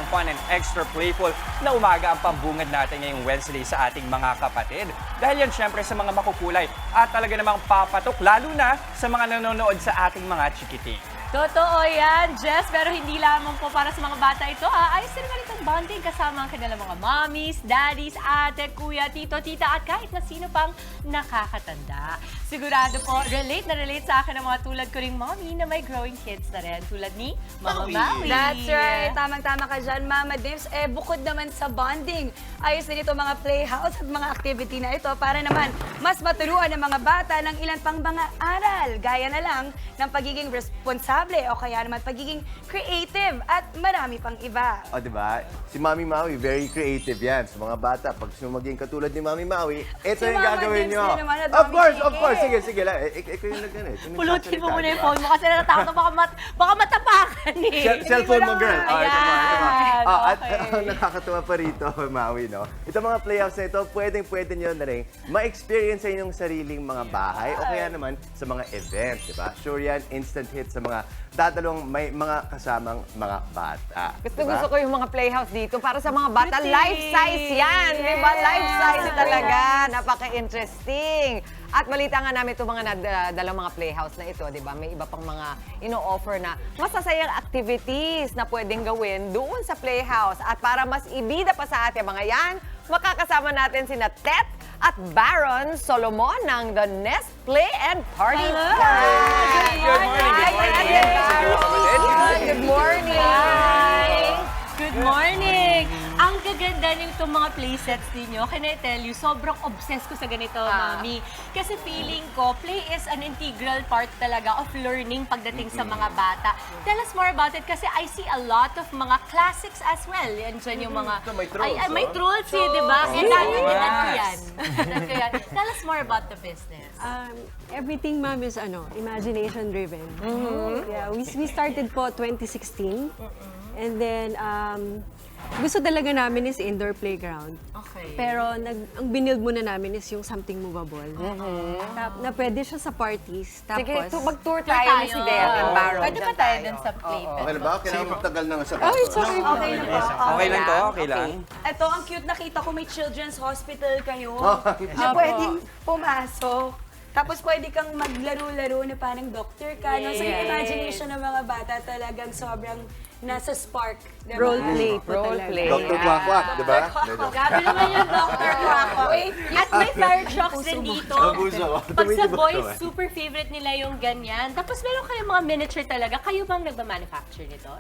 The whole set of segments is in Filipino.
fun and extra playful na umaga ang pambungad natin ngayong Wednesday sa ating mga kapatid. Dahil yan syempre sa mga makukulay at talaga namang papatok, lalo na sa mga nanonood sa ating mga chikiting. Totoo yan, Jess. Pero hindi lamang po para sa mga bata ito. Ayos din naman itong bonding kasama ang kanilang mga mommies, daddies, ate, kuya, tito, tita, at kahit na sino pang nakakatanda. Sigurado po, relate na relate sa akin ang mga tulad ko ring mommy na may growing kids na rin. Tulad ni Mama Maui. That's right. Tamang-tama ka dyan, Mama Dims. Bukod naman sa bonding, ayos din ito mga playhouse at mga activity na ito para naman mas maturuan ng mga bata ng ilan pang mga aral. Gaya na lang ng pagiging responsable o kaya naman pagiging creative at marami pang iba. O, diba? Si Mami Maui, very creative yan. Sa mga bata, pag gusto maging katulad ni Mami Maui, ito Si yung Mama gagawin Dims nyo. na naman, Of course, Dominic. of course. Sige, sige lang. Ikaw yung nag-ganit. Pulutin mo muna yung phone mo kasi natatakot baka matapakan eh. Cellphone mo, girl. Oh, ito mo, ito mo. Ayan, At okay. ang nakakatuwa pa rito, Maui, no? Ito mga playhouse na ito, pwede nyo na rin ma-experience sa inyong sariling mga bahay o kaya naman sa mga event, di ba? Sure yan, instant hit sa mga dadalong may mga kasamang mga bata. Gusto ko yung mga playhouse dito para sa mga bata. Pretty. Life size yan, di ba? Life size Yes. talaga. Napaka-interesting. At balita nga namin itong mga dalang mga playhouse na ito, di ba? May iba pang mga ino-offer na masasayang activities na pwedeng gawin doon sa playhouse. At para mas ibida pa sa ating mga yan, makakasama natin sina Tet at Baron Solomon ng The Nest Play and Party Club. Good morning. Good morning. Hi! Good morning! Ang gaganda nitong mga playsets ninyo. Can I tell you, sobrang obsessed ko sa ganito, Mami. Kasi feeling ko, play is an integral part talaga of learning pagdating sa mga bata. Tell us more about it kasi I see a lot of mga classics as well. Yan dyan yung mga... Ito, may trolls, May oh. trolls eh, di ba? Edad ko yan. Edad ko yan. Tell us more about the business. Everything, ma'am, is imagination driven. Yeah, we started po 2016. And then, gusto talaga namin is indoor playground. Okay. Pero ang binild muna namin is yung something movable. Na pwede siya sa parties. Tapos, Sige, mag-tour tayo ni si Del and Baron. Pwede pa tayo dun sa play. Okay na ba? Kailangan magtagal na nga sa Ay, sorry. Okay na po. Okay lang to? Okay lang? Ito, ang cute nakita ko may children's hospital kayo. Oh, Na pwedeng pumasok. Tapos pwede kang maglaro-laro na parang doctor ka. No? So yung imagination ng mga bata talagang sobrang nasa spark. Diba? role play po Role talaga. play. Dr. Quack, di ba? Grabe naman yung Dr. Quacko. At may fire trucks din dito. Abuso. Pag sa Tumitibok boys, naman. super favorite nila yung ganyan. Tapos meron kayong mga miniature talaga. Kayo bang nagmamanufacture nito?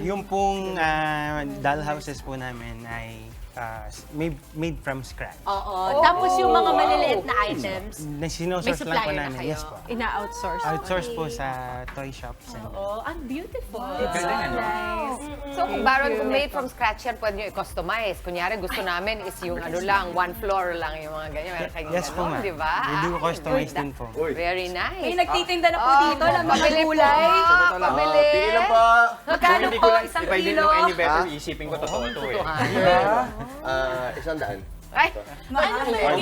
Yung pong dollhouses po namin ay made from scratch. Oo. Tapos yung mga maliliit na items, Na may sinosource lang po supplier na namin. kayo. Yes po. Ina-outsource. Outsource po sa toy shops. And Oo, ang beautiful. So, kung Baron, kung made from scratch yan, pwede nyo i-customize. Kunyari, gusto namin is yung ano lang, one floor lang yung mga ganyan. Meron kayong yes po, ganun, ma'am. di ba? We do Ay, customize good. din po. Very nice. May nagtitinda na po dito ng mga Pabili po. gulay. Pabili. Tingin lang po. Magkano Hindi po ko lang, isang if I didn't kilo? know any better, isipin ko totoo to eh. 100. Ay, Ano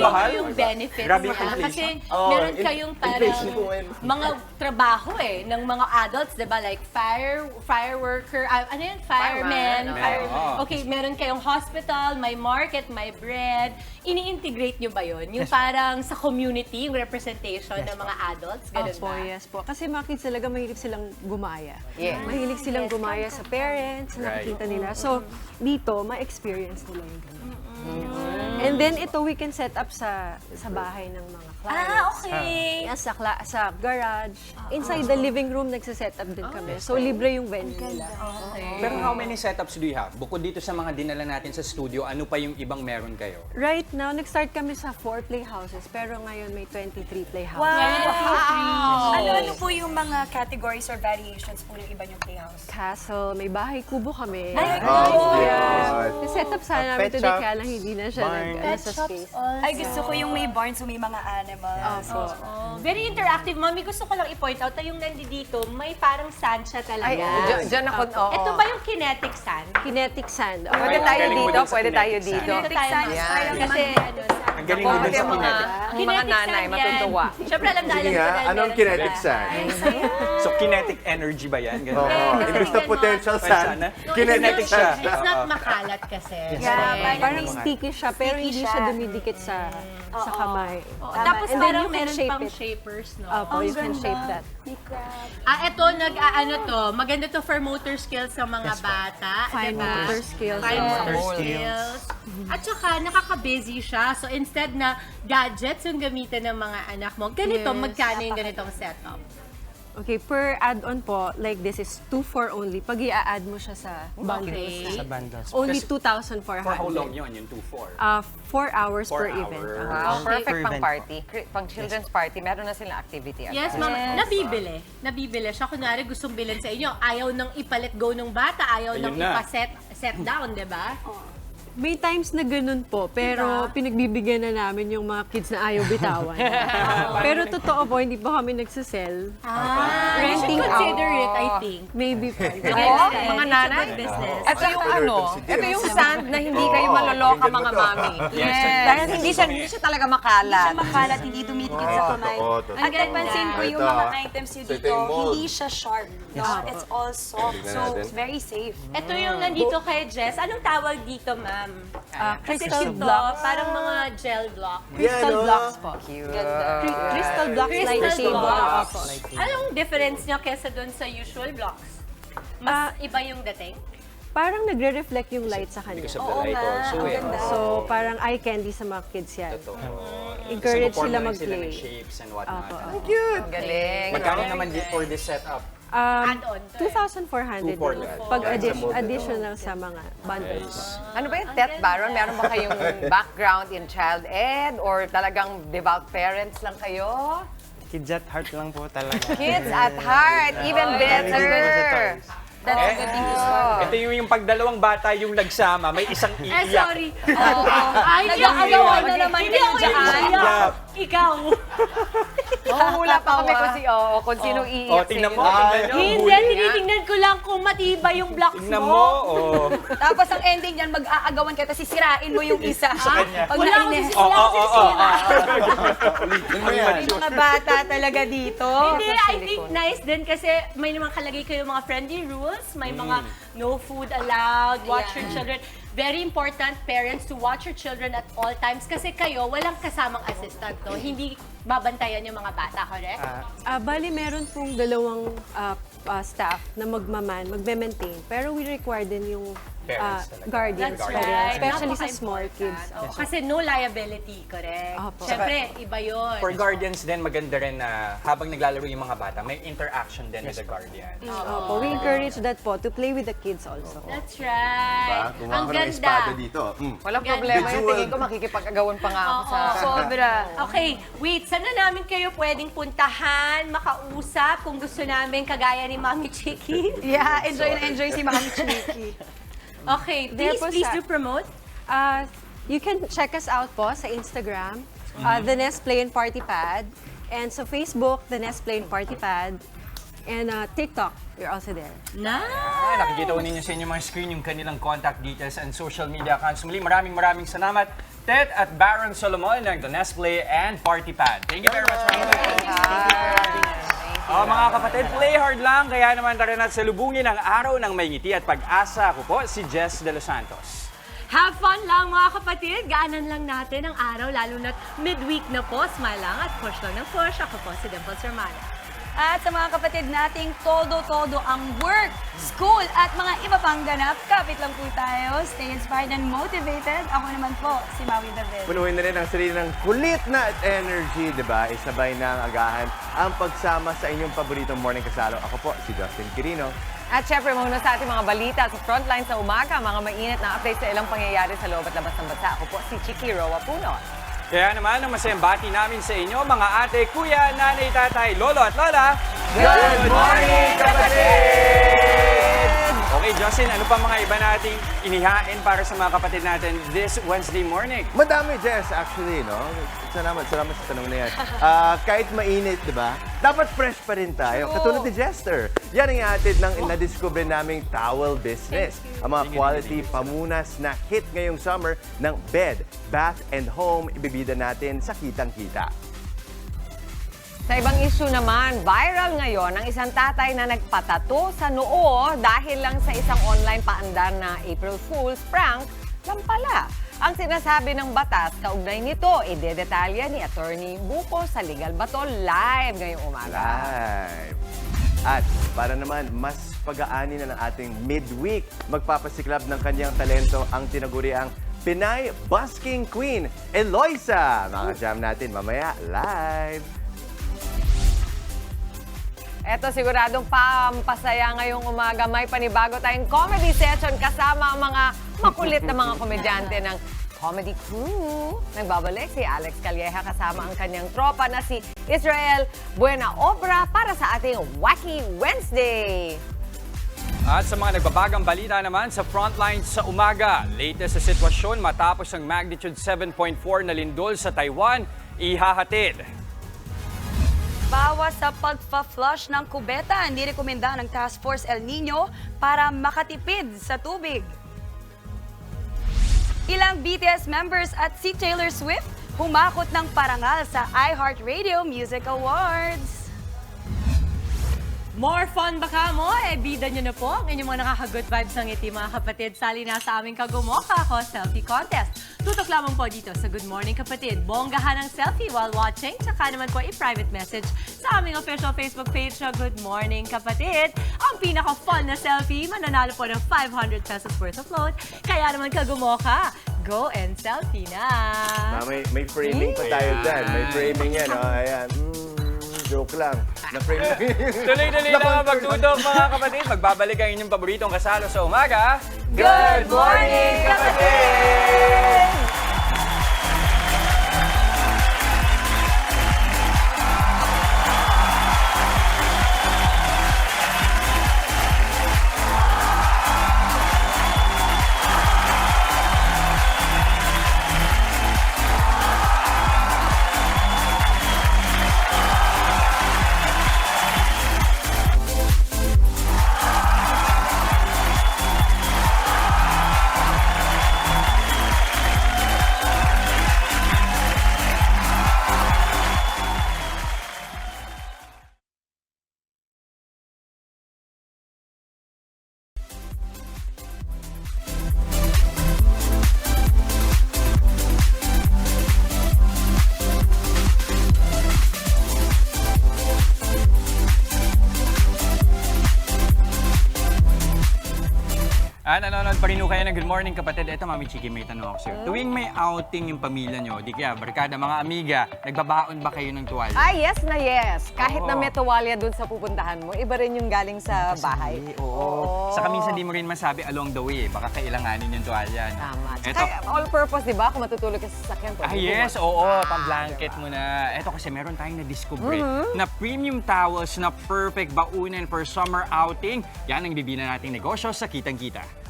Mahal. ba yung benefits Grabe yung niya? inflation. Kasi meron kayong parang inflation po ngayon. mga trabaho ng mga adults, di ba? Like fire worker, ano yun? Fireman. Oo. Okay, meron kayong hospital, may market, may bread. Ini-integrate nyo ba yun? Yung parang sa community, yung representation ng mga adults, ganun Opo, ba? yes po. Kasi mga kids talaga mahilig silang gumaya. Yes. Mahilig silang gumaya sa parents, sa nakikita nila. So, dito, ma-experience nila yung ganun. And then, ito we can set up sa bahay ng mga clients. Okay. Yan, sa garage. Inside the living room, nagsa-set up din kami. So, libre yung venue nila. Pero how many setups do you have? Bukod dito sa mga dinala natin sa studio, ano pa yung ibang meron kayo? Right now, nag-start kami sa 4 playhouses, pero ngayon may 23 playhouses. Ano po yung mga categories or variations po ng iba yung playhouse? Castle, may bahay kubo kami. Oh, Yeah. Set up sana namin Pet today, shop, kaya lang hindi na siya barn. sa space. Ay, gusto ko yung may barn so may mga animals. Opo. Very interactive. Mami, gusto ko lang i-point out na yung nandito, may parang sand siya talaga. Ay, dyan ako, oo. Ito ba yung kinetic sand? Kinetic sand. Pwede Ang tayo galing mo dito, dun sa pwede tayo kinetic dito. Kinetic sand is Yan. parang Kasi ano, Ang galing mo Bakit dun sa yung mga, kinetic. ang mga kinetic nanay sand yan. matutuwa? Siyempre, alam na Sige alam ko nga, dahil anong meron kinetic sila. sand? So, kinetic energy ba yan? Ganun. Oo, Kasi imbis na tingnan mo, potential Ay, sand, sana. No, kinetic it's not, siya. it's not makalat kasi. Yeah, Parang sticky siya, pero Sticky hindi siya. siya dumidikit sa kamay. Oo, Tama. tapos And then parang you can meron shape pang it. shapers, no? Opo, you can shape that. Ito, ano to, maganda to for motor skills sa mga bata. Fine diba? motor skills. Fine Yes. motor skills. At saka, nakaka-busy siya. So, instead na gadgets yung gamitin ng mga anak mo, ganito, Yes. magkano yung ganitong setup? Okay, per add-on po, like this is 2 for only. Pag i-add mo siya sa bundles, Okay. Sa bundles. only For how long 2,400. yun, yung 2-4? 4 hours 4 per event. hours. Wow, perfect Per pang event party. Pang children's party, meron na silang activity. Yes, ma'am. Nabibili. Nabibili siya. Kunwari, gustong bilhin sa inyo. Ayaw nang ipalit go ng bata. Ayaw Ayun nang na. set down, di ba? May times na ganun po, pero pinagbibigyan na namin yung mga kids na ayaw bitawan. Pero totoo po, hindi pa kami nagsasell. You should Renting consider out. it, I think. Maybe po. Oo, mga nanay. It's a good business. Ito yung ano, ito yung sand na hindi kayo maloloka mga mami. Yes. Dahil hindi siya talaga makalat. makalat, hindi dumidikit sa kamay. totoo. At napansin ko yung Ito, mga ah. items nyo So, ito dito, yung mold. hindi siya sharp. No? It's all soft. Tignan So, natin. it's very safe. Ito yung nandito kay Jess. Anong tawag dito, ma'am? Kasi Crystal ito, blocks. parang mga gel block. Crystal Yan, blocks po. Cute. Crystal blocks Crystal light table. blocks. Opo. Anong difference niya kesa doon sa usual blocks? Mas iba yung dating? Parang nagre-reflect yung light sa kanya. Because of the light also eh. So, parang eye candy sa mga kids yan. Encourage Kasi sila perform sila ng mag-play. shapes and whatnot. Opo. Ang galing. Magkano naman for this setup? Add-on to eh. 2,400 2,400. pag Yeah, sa additional sa mga bundles. Ano ba yung Tet Baron? Meron ba kayong background in child ed or talagang devout parents lang kayo? Kids at heart lang po talaga. Kids at heart, even better. That's a good thing to start. Ito yung pagdalawang bata yung nagsama, may isang iiyak. Sorry. Ay, hindi ako Nag-agawan na naman Hindi kayo ako dyan. iiyak. Ikaw. Hula pa kami kung sinong iiyak Oh, sa tingnan inyo. mo, tingnan nyo. Hindi, tinitingnan ko lang kung matibay yung blocks Tingnan mo. mo, oh. Tapos ang ending niyan, mag-aagawan kayo, tapos sisirain mo yung isa. Pag Wala akong nainis. sisira ako sisira. May mga bata talaga dito. Hindi, I think nice din kasi may naman kalagay kayo mga friendly rules, may mga no food allowed, watch your children. Very important, parents, to watch your children at all times kasi kayo, walang kasamang assistant, no? Hindi babantayan yung mga bata, correct? Bali, meron pong dalawang staff na magme-maintain. Pero we require din yung Parents talaga. guardians. That's parents, right. especially sa Napaka-important. small kids. Oo, kasi no liability, correct? Opo. Siyempre, iba yun. For guardians din, maganda rin na habang naglalaro yung mga bata, may interaction din with the guardian. Opo, we encourage that po to play with the kids also. That's right. Kumuha Ang ko ng espada ganda. dito. Walang problema yun. Tingin ko makikipag-agawan pa nga ako sa... Sobra. Okay, wait. Saan na namin kayo pwedeng puntahan, makausap, kung gusto namin kagaya ni Mami Chiki? Yeah, enjoy na enjoy si Mami Chiki. Okay, There please, po please sa- do promote. You can check us out po sa Instagram, The Nest Play and Party Pad. And sa Facebook, The Nest Play and Party Pad. And TikTok, you're also there. Nice! Nakikita ko ninyo sa inyong mga screen yung kanilang contact details and social media accounts. Muli, maraming salamat, Ted at Baron Solomon ng The Nest Play and Party Pad. Thank you very much, mga kapatid, play hard lang, kaya naman tara na't salubungin ang araw ng may ngiti at pag-asa. Ako po, si Jess De Los Santos. Have fun lang mga kapatid. Gaanan lang natin ang araw, lalo na't midweek na po. Smile lang at push lang ng push. Ako po si Dimples Hermana. At sa mga kapatid nating todo-todo ang work, school at mga iba pang ganap, kapit lang po tayo. Stay inspired and motivated. Ako naman po, si Maui David. Punuhin na rin ang sarili ng kulit na at energy, di ba? Isabay na ang agahan ang pagsama sa inyong paboritong morning kasalo. Ako po, si Justin Quirino. At syempre, muna sa ating mga balita sa frontline sa umaga, mga mainit na update sa ilang pangyayari sa loob at labas ng bansa. Ako po si Chiki Roa Puno. Kaya naman, ang masayang bati namin sa inyo, mga ate, kuya, nanay, tatay, lolo at lola. Good morning, kapatid! Okay, Justin, ano pa mga iba nating inihain para sa mga kapatid natin this Wednesday morning? Madami, Jess, actually, no? Salamat sa tanong na yan. Kahit mainit, di ba? Dapat fresh pa rin tayo. Katulad ni Jester. Yan ang ihatid ng na-discover naming towel business. Ang mga quality pamunas na hit ngayong summer ng bed, bath, and home, ibibida natin sa kitang-kita. Sa ibang issue naman, viral ngayon ang isang tatay na nagpatato sa noo dahil lang sa isang online paandar na April Fool's prank lang pala. Ang sinasabi ng batas kaugnay nito, idedetalya ni Attorney Buko sa Legal Bato live ngayong umaga. Live. At para naman mas pag-aani na ng ating midweek, magpapasiklab ng kanyang talento ang tinaguriang Pinay Busking Queen, Eloisa. Mga jam natin mamaya live. Eto, siguradong pampasaya ngayong umaga. May panibago tayong comedy session kasama ang mga makulit na mga komedyante ng Comedy Crew. Nagbabalik si Alex Calleja kasama ang kanyang tropa na si Israel Buena Obra para sa ating Wacky Wednesday. At sa mga nagbabagang balita naman sa frontline sa umaga, latest sa sitwasyon matapos ang magnitude 7.4 na lindol sa Taiwan, ihahatid. Bawas sa pagpa-flush ng kubeta, nirekomenda ng Task Force El Nino para makatipid sa tubig. Ilang BTS members at si Taylor Swift humakot ng parangal sa iHeartRadio Music Awards. More fun ba ka mo? Bida nyo na po ang inyong mga nakaka-good vibes ng ngiti mga kapatid. Sali na sa aming Kagumoka Ako Selfie Contest. Tutok lamang po dito sa Good Morning Kapatid. Bonggahan ng selfie while watching. Tsaka naman po i-private message sa aming official Facebook page na Good Morning Kapatid. Ang pinaka-fun na selfie, mananalo po ng 500 pesos worth of load. Kaya naman Kagumoka, go and selfie na! May framing pa tayo dyan. May framing yan. Oh, ayan. Joke lang. Na-frame lang. Tuloy-tuloy lang magtutok mga kapatid. Magbabalik ang inyong paboritong kasalo sa umaga. Good morning, kapatid! Nanonood pa rin ho kayo ng Good Morning Kapatid. Ito, Mami Chiki, may tanong ako sa'yo. Tuwing may outing yung pamilya nyo, di kaya barkada, mga amiga, nagbabaon ba kayo ng tuwalya? Ay, yes na yes. Kahit Oo. na may tuwalya dun sa pupuntahan mo, iba rin yung galing sa bahay. Oo. Saka minsan di mo rin masabi along the way, baka kailanganin yung tuwalya. No? Tama. Ito, Kaya all purpose, di ba? Kung matutulog ka sa sasakyan. pwede yes, mo. oo, pang-blanket mo na. Ito kasi meron tayong na-discover na premium towels na perfect baunan for summer outing. Yan ang bibina nating negosyo sa Kitang-Kita.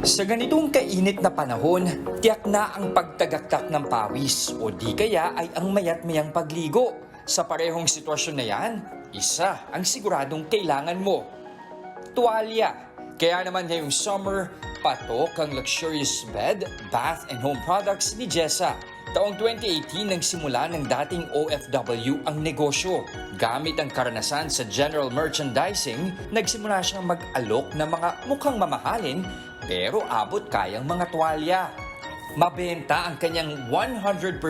Sa ganitong kainit na panahon, tiyak na ang pagtagaktak ng pawis o di kaya ay ang mayat-mayang pagligo. Sa parehong sitwasyon na yan, isa ang siguradong kailangan mo. Tuwalya. Kaya naman ngayong summer, patok ang luxurious bed, bath, and home products ni Jessa. Taong 2018 nagsimula ng dating OFW ang negosyo. Gamit ang karanasan sa general merchandising, nagsimula siyang mag-alok ng mga mukhang mamahalin pero abot kayang mga tuwalya. Mabenta ang kanyang 100%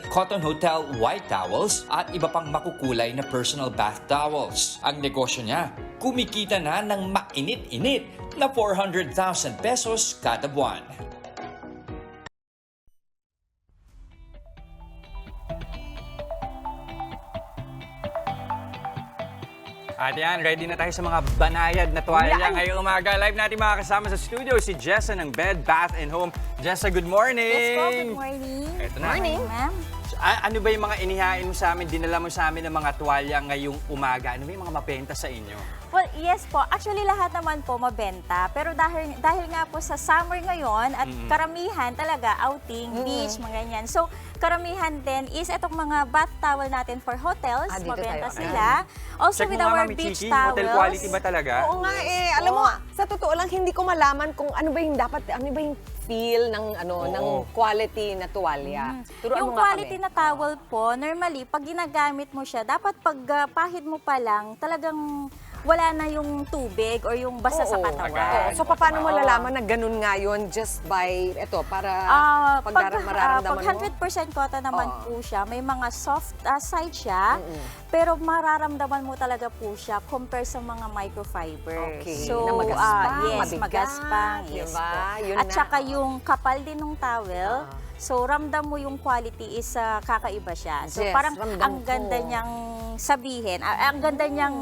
cotton hotel white towels at iba pang makukulay na personal bath towels. Ang negosyo niya, kumikita na ng mainit-init na 400,000 pesos kada buwan. At yan, ready na tayo sa mga banayad na tuwalya ngayong umaga. Live natin makakasama sa studio si Jessa ng Bed, Bath, and Home. Jessa, good morning! Yes po, good morning. Ito na. Morning. Ma'am. Ano ba yung mga inihain mo sa amin, dinala mo sa amin ng mga tuwalya ngayong umaga? Ano ba yung mga mabenta sa inyo? Well, yes po. Actually, lahat naman po mabenta. Pero dahil nga po sa summer ngayon at karamihan talaga, outing, beach, mga ganyan. So, karamihan din is itong mga bath towel natin for hotels. Dito Mabenta tayo. sila. Also, Check with mo nga, our Mami beach Chiki, towels. hotel quality ba talaga? Oo nga eh. Alam mo, sa totoo lang, hindi ko malaman kung ano ba yung feel ng ng quality na tuwalya. Turuan Yung mo nga quality kami. na towel po, normally, pag ginagamit mo siya, dapat pag pahid mo pa lang, talagang wala na yung tubig or yung basa sa Oo. katawan. So, paano mo lalaman na ganun nga yun just by, para pag mararamdaman pag mo? 100% cotton naman po siya, may mga soft side siya, pero mararamdaman mo talaga po siya compare sa mga microfiber. Okay. So, Na magaspang, yes, mabigat, magaspang, yes diba? po. Yun At na. saka yung kapal din ng towel, so ramdam mo yung quality is kakaiba siya. So Yes, parang ramdam ang ko. ganda niyang sabihin, ang ganda niyang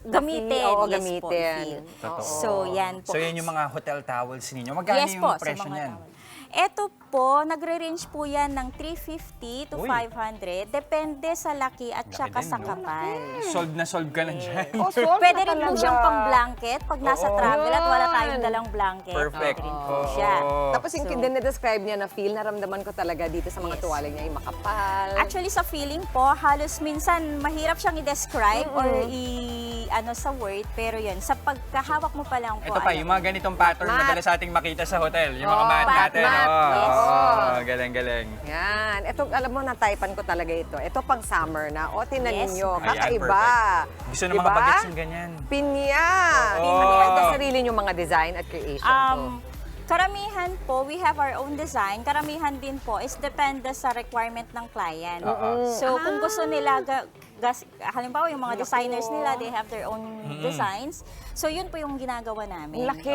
gamitin. Oo, Yes gamitin. po, feel. Totoo. So, yan po. So, yan yung mga hotel towels ninyo. Magkano Yes yung po, sa presyo mga niyan? towel. Ito po, nagre-range po yan ng 350 to Uy. 500. Depende sa laki at Laki saka din, sa no? kapal. Solve ka na dyan. Oh, solve Pwede na rin po talaga. siyang pang-blanket pag nasa Oo. travel at wala Yun. tayong dalang blanket. Perfect. Pwede rin po siya. Tapos yung So, dinedescribe niya na feel, naramdaman ko talaga dito sa mga Yes. tuwalya niya, yung makapal. Actually, sa feeling po, halos minsan mahirap siyang i-describe or sa word. Pero yun, sa pagkahawak mo pa lang po. Ito pa, yung mga ganitong pattern na madalas ating makita sa hotel. Yung mga mat natin. mat. Yes. Galing-galing. Yan. Ito, alam mo, nataypan ko talaga ito. Ito pang summer na. O, tinan Yes. ninyo. Ayan, Kakaiba. perfect. Gusto ng mga bagets yung ganyan. Pinya. Oo. Ano ito sarili yung mga design at creation to? Karamihan po, we have our own design. Karamihan din po is depende sa requirement ng client. So, kung gusto nila, halimbawa yung mga designers nila, they have their own designs. So, yun po yung ginagawa namin. Ang laki.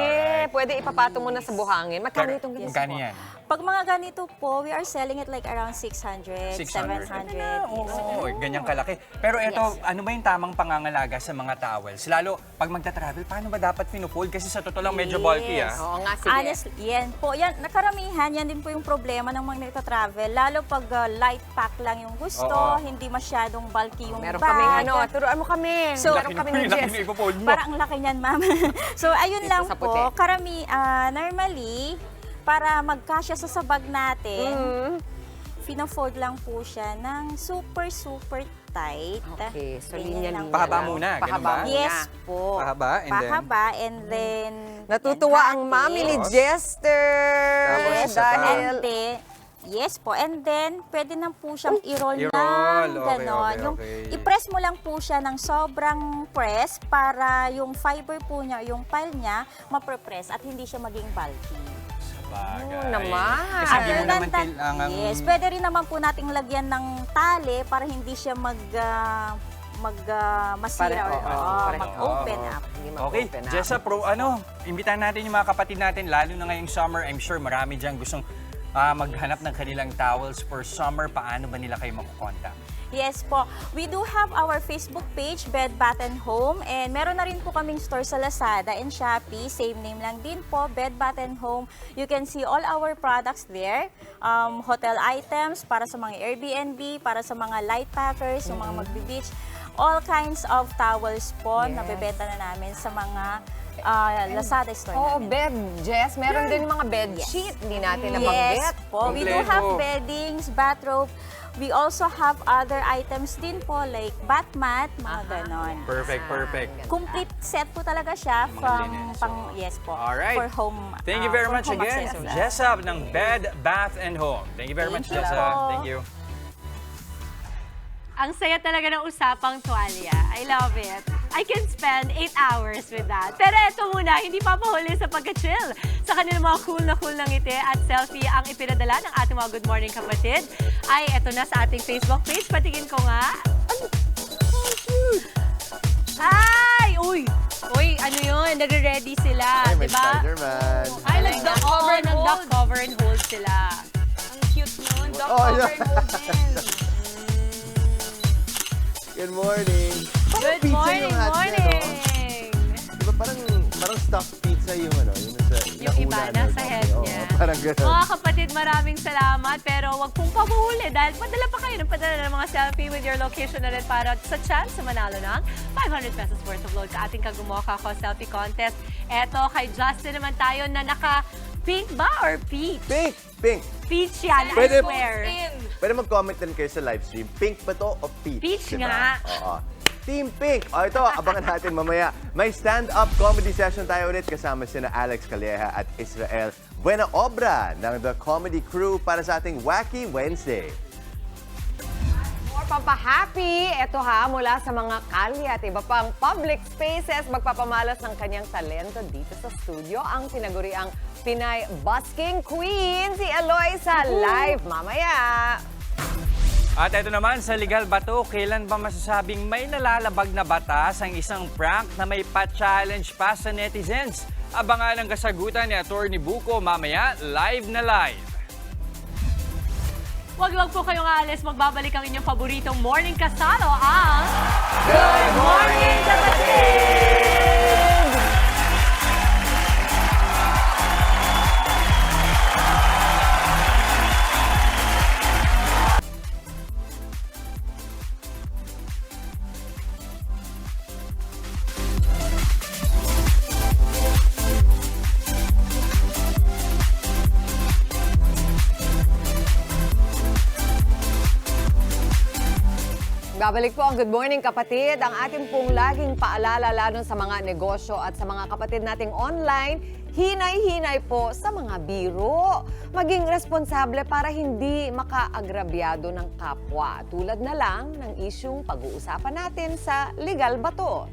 Pwede ipapatong mo na sa buhangin. Magkano itong ganito? Magkano yan? Pag mga ganito po, we are selling it like around 600, 700. Oo, ganyang kalaki. Pero ito, Yes. ano ba yung tamang pangangalaga sa mga towels? Lalo, pag magta-travel, paano ba dapat pinufold? Kasi sa totoo lang, medyo bulky Yes. Oo nga, sige. Honestly, yan po. Yan, nakaramihan, yan din po yung problema ng mga nagta-travel. Lalo pag light pack lang yung gusto, Oo. hindi masyadong bulky yung Meron bag. kaming turuan mo kami. So, Meron kami ni laki Jess. na ipofold mo. Parang ang laki niyan, ma'am. So, ayun Dito lang sa po. puti. Normally, para magkasya sa sabag natin, pina-fold lang po siya ng super tight. Okay, so Ganyan lang linya-linya. Pahaba lang. muna, ganun Pahaba ba? muna. Yes po. Pahaba, and then? Pahaba, and then... Natutuwa yan, ang mami ni Tapos? Jester. Tapos Yes, isa pa. dahil... and then, yes po. And then, pwede na po siyang i-roll I-roll. ng Okay, ganon. okay, Yung okay. i-press mo lang po siya ng sobrang press para yung fiber po niya, yung pile niya, maprepress at hindi siya maging bulky. Bagay. Oo naman. Kasi hindi mo Other naman than that, kailangan... yes, pwede rin naman po nating lagyan ng tali para hindi siya masira or correct. mag-open Oo. up. Hindi Okay, mag-open up. Jessa, imbitahan natin yung mga kapatid natin, lalo na ngayong summer. I'm sure marami dyan gustong maghanap ng kanilang towels for summer. Paano ba nila kayo makukontak? Yes po. We do have our Facebook page, Bed Bath & Home. And meron na rin po kaming store sa Lazada and Shopee. Same name lang din po, Bed Bath & Home. You can see all our products there. Hotel items para sa mga Airbnb, para sa mga light packers, yung mga magbe-beach. All kinds of towels po na bebenta na namin sa mga Lazada store Oo, namin. bed, Jess. Meron din yung mga bed sheet. Hindi natin nabanggit. Yes po. We do Kompleto. have beddings, bathrobe. We also have other items din po like bath mat, mga ganon. Perfect. Complete set po talaga siya Mga from linens, yes po. Alright. For home. Thank you very for much home again, accessories. Jessa ng Bed, Bath & Home. Thank you very much, Thank you Jessa. po. Thank you. Ang saya talaga ng usapang tuwalya. I love it. I can spend 8 hours with that. Pero eto muna, hindi papahuli sa pagka-chill. Sa kanilang mga cool na ngiti at selfie ang ipinadala ng ating mga Good Morning kapatid, ay eto na sa ating Facebook page. Patingin ko nga. Ano? Oh, cute! Ay! Uy! Uy, ano yun? Nagre-ready sila, Ay, may di ba? Spider-Man. Ay, nag-duck cover and hold. Nag-duck cover and hold sila. Ang cute nun. Duck Oh, cover yeah. and hold din. Good morning. Parang Good pizza morning, yung hot niya, morning! no? Di ba parang stuffed pizza yung yung Yung iba, nauna, nasa no? head Oo, niya. Parang gano'n. Mga kapatid, maraming salamat. Pero wag pong pabuhuli dahil padala pa kayo ng padala ng mga selfie with your location na rin para sa chance sa manalo ng 500 pesos worth of load sa ating Kagumokha Ko Selfie Contest. Eto, kay Justin naman tayo na naka-pink ba or peach? Pink! Pink! Peach yan, I Pwede- swear. Pwede mag-comment din kayo sa live stream. Pink ba to o peach? Peach Diba? nga. Oo. Team Pink. O ito, abangan natin mamaya. May stand-up comedy session tayo ulit kasama sina Alex Calleja at Israel Buena Obra ng The Comedy Crew para sa ating Wacky Wednesday. More pampahappy, eto mula sa mga kalye at iba pang public spaces, magpapamalas ng kanyang talento dito sa studio, ang tinaguriang Pinay Busking Queen, si Eloisa, live mamaya. At ito naman, sa Legal Bato, kailan ba masasabing may nalalabag na batas ang isang prank na may pa-challenge pa sa netizens? Abangan ang kasagutan ni Atty. Buko mamaya, live na live. Wag po kayong aalis. Magbabalik ang inyong paboritong morning kasalo, ang Good Morning Kapatid! Babalik po ang Good Morning Kapatid, ang ating pong laging paalala lalo sa mga negosyo at sa mga kapatid nating online, hinay-hinay po sa mga biro. Maging responsable para hindi makaagrabyado ng kapwa. Tulad na lang ng isyung pag-uusapan natin sa Legal Bato.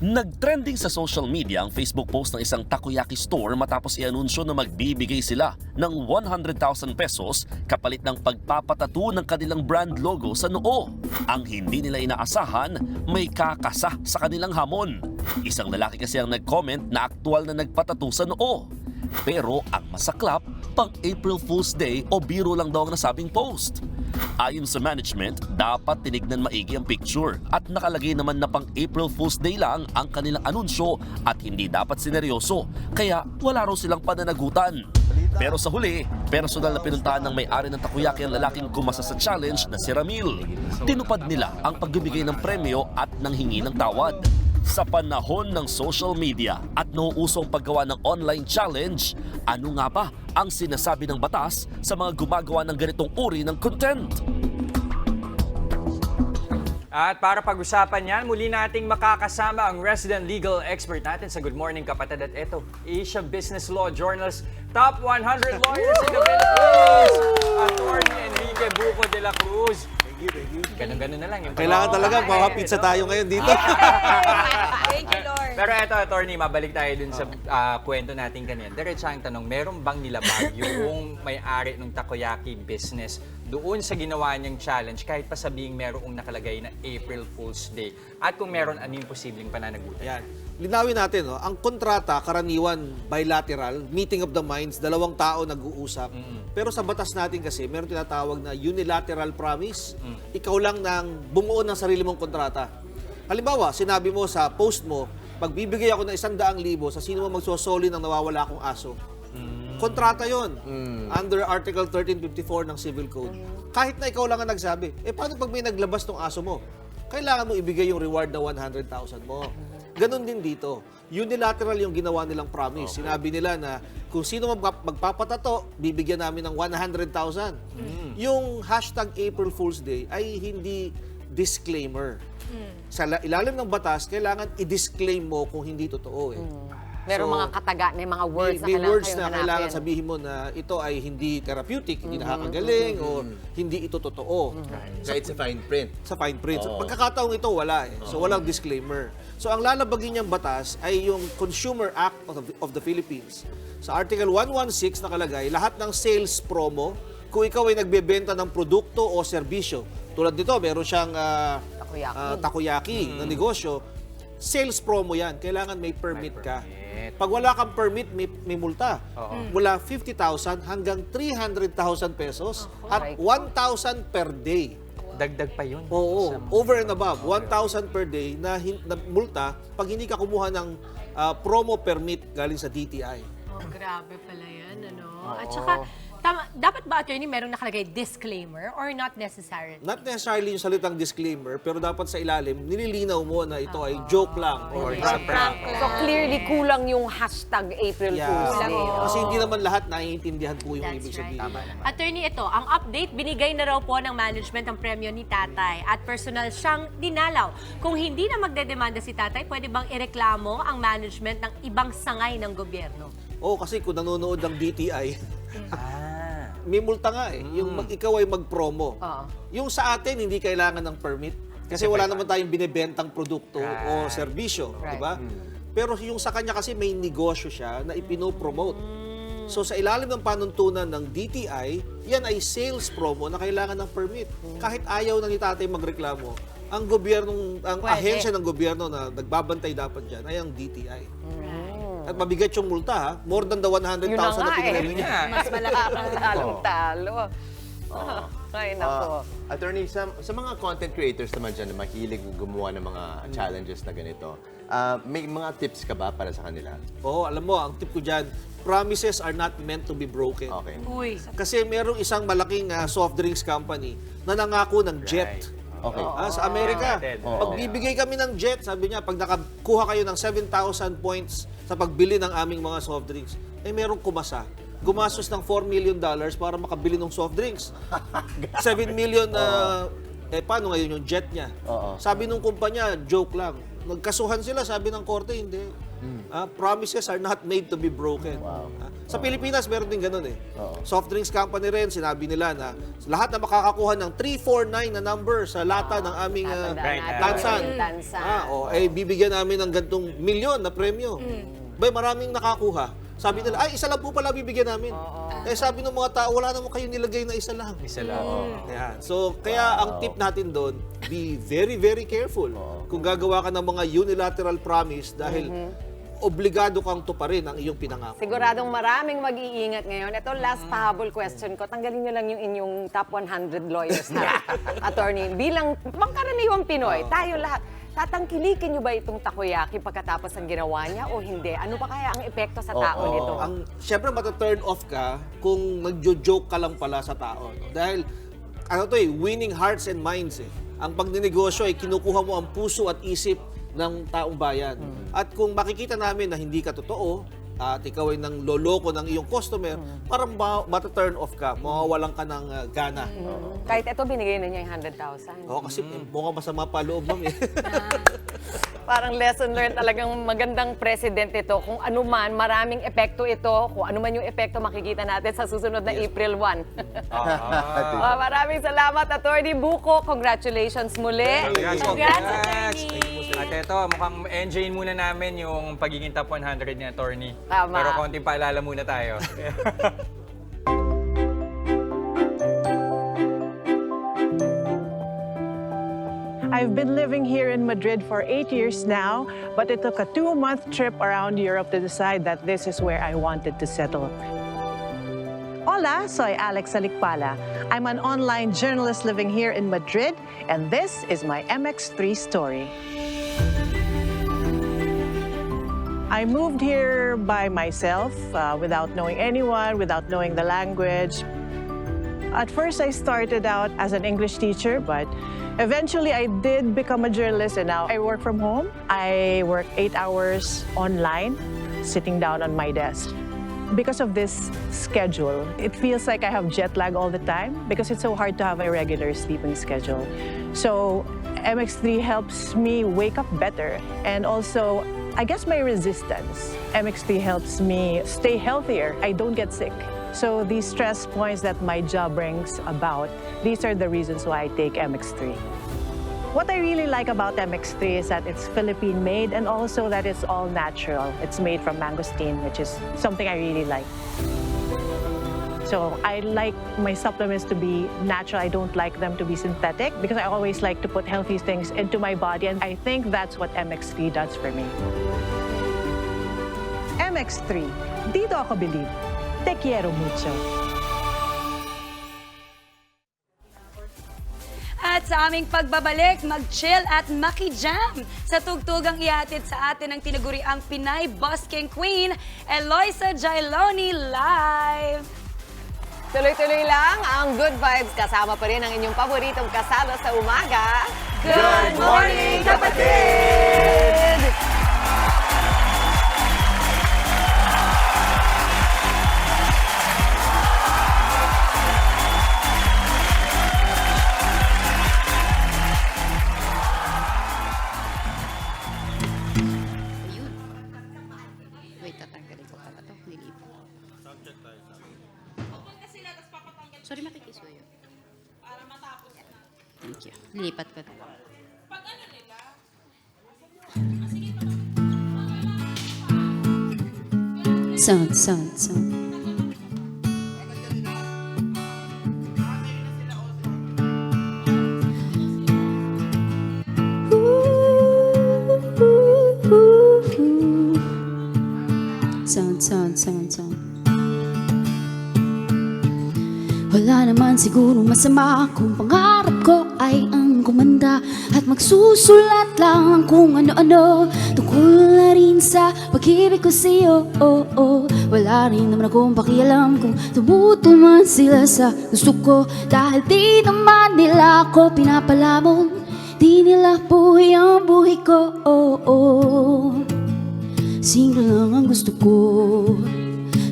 Nagtrending sa social media ang Facebook post ng isang takoyaki store matapos i-anunsyo na magbibigay sila ng 100,000 pesos kapalit ng pagpapatato ng kanilang brand logo sa noo. Ang hindi nila inaasahan, may kakasa sa kanilang hamon. Isang lalaki kasi ang nag-comment na aktual na nagpatato sa noo. Pero ang masaklap, pang April Fool's Day o biro lang daw ang nasabing post. Ayon sa management, dapat tinignan maigi ang picture at nakalagay naman na pang April Fool's Day lang ang kanilang anunsyo at hindi dapat sineryoso, kaya wala raw silang pananagutan. Pero sa huli, personal na pinuntahan ng may-ari ng takoyaki ang lalaking kumasa sa challenge na si Ramil. Tinupad nila ang pagbibigay ng premyo at nanghingi ng tawad. Sa panahon ng social media at nauusong paggawa ng online challenge, ano nga ba ang sinasabi ng batas sa mga gumagawa ng ganitong uri ng content? At para pag-usapan yan, muli nating makakasama ang resident legal expert natin sa Good Morning Kapatid. At ito, Asia Business Law Journal's Top 100 Lawyers in the Philippines! Attorney Enrique Buko de la Cruz. Ganun-ganun na lang. Yung Kailangan talaga, mapapizza tayo ngayon dito. Thank you, Lord. Pero eto, attorney, mabalik tayo dun sa kwento natin kanina. Diretsang tanong, meron bang nilabag yung may-ari ng takoyaki business doon sa ginawa niyang challenge kahit pa sabihing merong nakalagay na April Fool's Day? At kung meron, ano yung posibleng pananagutan? Yan. Linawin natin, no? Ang kontrata, karaniwan bilateral, meeting of the minds, dalawang tao nag-uusap. Pero sa batas natin kasi, meron tinatawag na unilateral promise. Ikaw lang nang bumuo ng sarili mong kontrata. Halimbawa, sinabi mo sa post mo, pagbibigay ako ng 100,000 sa sino mo magsosoli ng nawawala akong aso. Kontrata yon under Article 1354 ng Civil Code. Kahit na ikaw lang ang nagsabi, paano pag may naglabas ng aso mo? Kailangan mo ibigay yung reward na 100,000 mo. Ganon din dito. Unilateral yung ginawa nilang promise. Sinabi nila na kung sino magpapatato, bibigyan namin ng 100,000. Yung hashtag April Fool's Day ay hindi disclaimer. Sa ilalim ng batas, kailangan i-disclaim mo kung hindi totoo. Meron So, mga kataga, may mga words may na words kailangan na kayong kailangan hanapin. sabihin mo na ito ay hindi therapeutic, hindi nakakagaling, o hindi ito totoo. Kahit sa fine print. Sa fine print. So, pagkakataong ito, wala eh. So, walang disclaimer. So, ang lalabagin niyang batas ay yung Consumer Act of the Philippines. Sa Article 116 nakalagay, lahat ng sales promo, kung ikaw ay nagbebenta ng produkto o serbisyo, tulad nito, meron siyang takoyaki na negosyo, sales promo yan. Kailangan may permit ka. Pag wala kang permit, may multa. Mula 50,000 hanggang 300,000 pesos at 1,000 per day. Dagdag pa yun. Oo, over and above. 1,000 per day na multa pag hindi ka kumuha ng promo permit galing sa DTI. Oh, grabe pala yan, ano? At saka, dapat ba, attorney, merong nakalagay disclaimer or not necessarily? Not necessarily yung salitang disclaimer, pero dapat sa ilalim, nililinaw mo na ito ay joke lang or Or prank. So clearly kulang yung hashtag April Fool's Day. Kasi hindi naman lahat naiintindihan po yung That's ibig right. sabihin. Attorney, ito, ang update, binigay na raw po ng management ang premyo ni Tatay at personal siyang dinalaw. Kung hindi na magdedemanda si Tatay, pwede bang ireklamo ang management ng ibang sangay ng gobyerno? Oo, kasi kung nanonood ng DTI, may multa nga eh. Yung ikaw ay mag-promo. Yung sa atin, hindi kailangan ng permit. Kasi wala naman tayong binibentang produkto o serbisyo. Right. Diba? Pero yung sa kanya kasi may negosyo siya na ipinopromote. So sa ilalim ng panuntunan ng DTI, yan ay sales promo na kailangan ng permit. Kahit ayaw na ni Tatay magreklamo, ang gobyernong, ang ahensya ng gobyerno na nagbabantay dapat dyan ay ang DTI. At mabigat yung multa, ha? More than the 100,000 Yun na nga na pinremyo eh. niya. Mas talong-talo. Ay, nako. Attorney, sa mga content creators naman dyan na mahilig gumawa ng mga challenges na ganito, may mga tips ka ba para sa kanila? Oo, alam mo, ang tip ko dyan, promises are not meant to be broken. Okay. Uy, Kasi merong isang malaking soft drinks company na nangako ng jet. Okay. Sa Amerika. Oo. Pagbibigay kami ng jet, sabi niya, pag nakakuha kayo ng 7,000 points sa pagbili ng aming mga soft drinks, ay merong kumasa. Gumastos ng $4 million para makabili ng soft drinks. 7 million na, paano ngayon yung jet niya? Sabi nung kumpanya, joke lang. Nagkasuhan sila, sabi ng korte, hindi. Promises are not made to be broken. Sa Pilipinas, meron din ganun eh. Soft drinks company rin, sinabi nila na lahat na makakakuha ng 349 na number sa lata ng aming tansan. Bibigyan namin ng gantong milyon na premyo. Bay, maraming nakakuha. Sabi nila, ay, isa lang po pala bibigyan namin. Sabi ng mga tao, wala naman kayo nilagay na isa lang. Isa lang. Yan. So, kaya ang tip natin doon, be very, very careful kung gagawa ka ng mga unilateral promise dahil obligado kang tuparin ang iyong pinangako. Siguradong maraming mag-iingat ngayon. Ito, last pahabol question ko. Tanggalin nyo lang yung inyong top 100 lawyers na attorney. Bilang pangkaraniwang Pinoy, tayo lahat. Tatangkilikin nyo ba itong takoyaki pagkatapos ng ginawa niya o hindi? Ano ba kaya ang epekto sa tao nito? Siyempre, mata-turn off ka kung nagjo-joke ka lang pala sa tao. No? Dahil, winning hearts and minds eh. Ang pagninegosyo ay kinukuha mo ang puso at isip ng taong bayan. At kung makikita namin na hindi ka totoo, at ikaw ay nang loloko ng iyong customer, parang mata-turn off ka, mawawalan ka ng gana. Kahit ito, binigay na niya yung 100,000. Oo, kasi mukhang masama pa loob, ma'am eh. Parang lesson learned, talagang magandang president ito. Kung ano man, maraming epekto ito. Kung ano man yung epekto, makikita natin sa susunod na April 1. Maraming salamat, Attorney Buko. Congratulations muli. congrats, attorney! At ito, mukhang enjoyin muna namin yung pagiging top 100 ni attorney. Tama. Pero konting paalala muna tayo. I've been living here in Madrid for 8 years now, but it took a 2-month trip around Europe to decide that this is where I wanted to settle. Hola, soy Alex Alikpala. I'm an online journalist living here in Madrid, and this is my MX3 story. I moved here by myself, without knowing anyone, without knowing the language. At first, I started out as an English teacher, but eventually I did become a journalist, and now I work from home. I work 8 hours online, sitting down on my desk. Because of this schedule, it feels like I have jet lag all the time because it's so hard to have a regular sleeping schedule. So MX3 helps me wake up better, and also, I guess, my resistance. MX3 helps me stay healthier. I don't get sick. So these stress points that my job brings about, these are the reasons why I take MX3. What I really like about MX3 is that it's Philippine-made and also that it's all natural. It's made from mangosteen, which is something I really like. So I like my supplements to be natural. I don't like them to be synthetic because I always like to put healthy things into my body, and I think that's what MX3 does for me. MX3, dito ako believe. Te quiero mucho. At sa aming pagbabalik, mag-chill at maki-jam sa tugtugang ihatid sa atin ng tinaguriang Pinay Busking Queen, Eloisa Jailoni live! Tuloy-tuloy lang ang good vibes. Kasama pa rin ang inyong paboritong kasalo sa umaga. Good morning, kapatid! Wait, tatanggalin ko pala ito. Nilipat. Sorry, makikiso yun. Para matapos na. Thank you. Nilipat ko na. Pag ano nila? Sound. Sound. Wala naman siguro masama kung pangarap ko ay ang kumanda at magsusulat lang kung ano-ano tungkol na rin sa pag-ibig ko sa'yo. Wala rin naman akong pakialam kung tumuto man sila sa gusto ko, dahil di naman nila ako pinapalamon, di nila buhay ang buhay ko. Simple lang ang gusto ko,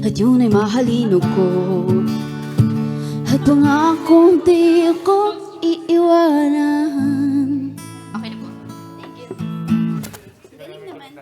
at yun ay mahalino ko. At pangakong di ako iiwanan. Okay na po. Thank you. Galing naman.